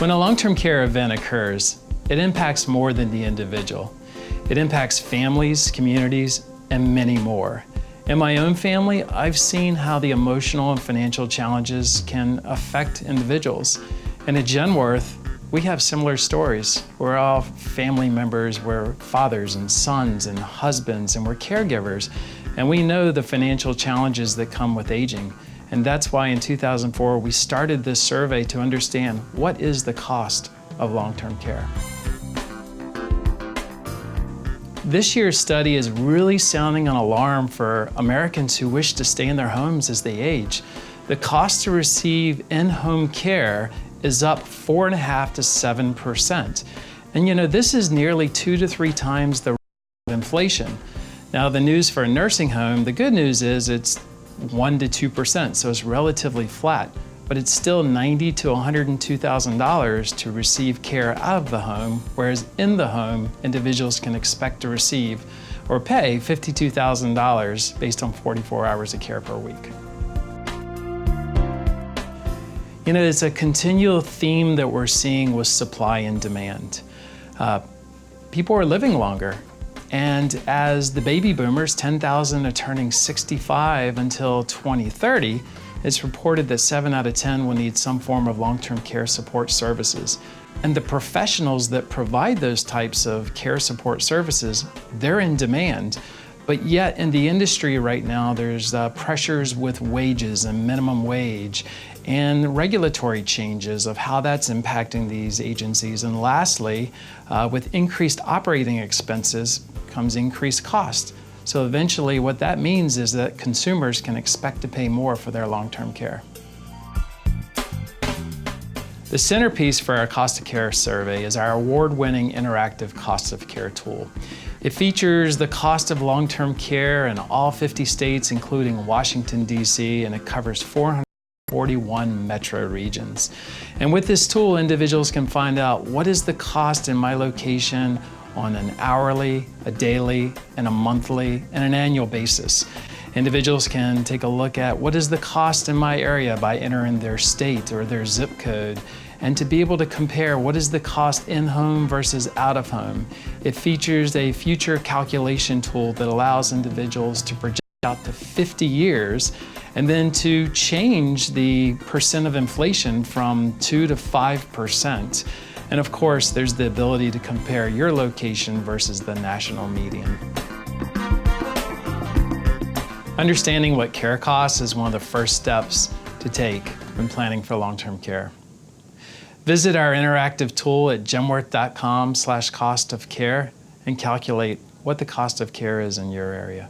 When a long-term care event occurs, it impacts more than the individual. It impacts families, communities, and many more. In my own family, I've seen how the emotional and financial challenges can affect individuals. And at Genworth, we have similar stories. We're all family members, we're fathers and sons and husbands, and we're caregivers. And we know the financial challenges that come with aging. And that's why in 2004, we started this survey to understand what is the cost of long-term care. This year's study is really sounding an alarm for Americans who wish to stay in their homes as they age. The cost to receive in-home care is up 4.5% to 7%. And you know, this is nearly 2 to 3 times the rate of inflation. Now, the news for a nursing home, the good news is it's 1 to 2%, so it's relatively flat, but it's still $90,000 to $102,000 to receive care out of the home, whereas in the home, individuals can expect to receive or pay $52,000 based on 44 hours of care per week. You know, it's a continual theme that we're seeing with supply and demand. People are living longer. And as the baby boomers, 10,000 are turning 65 until 2030, it's reported that 7 out of 10 will need some form of long-term care support services. And the professionals that provide those types of care support services, they're in demand. But yet in the industry right now, there's pressures with wages and minimum wage and regulatory changes of how that's impacting these agencies. And lastly, with increased operating expenses comes increased cost. So eventually what that means is that consumers can expect to pay more for their long-term care. The centerpiece for our cost of care survey is our award-winning interactive cost of care tool. It features the cost of long-term care in all 50 states, including Washington, D.C., and it covers 441 metro regions. And with this tool, individuals can find out what is the cost in my location on an hourly, a daily, and a monthly, and an annual basis. Individuals can take a look at what is the cost in my area by entering their state or their zip code, and to be able to compare what is the cost in-home versus out-of-home. It features a future calculation tool that allows individuals to project out to 50 years and then to change the percent of inflation from 2 to 5%. And of course, there's the ability to compare your location versus the national median. Understanding what care costs is one of the first steps to take when planning for long-term care. Visit our interactive tool at genworth.com/cost of care and calculate what the cost of care is in your area.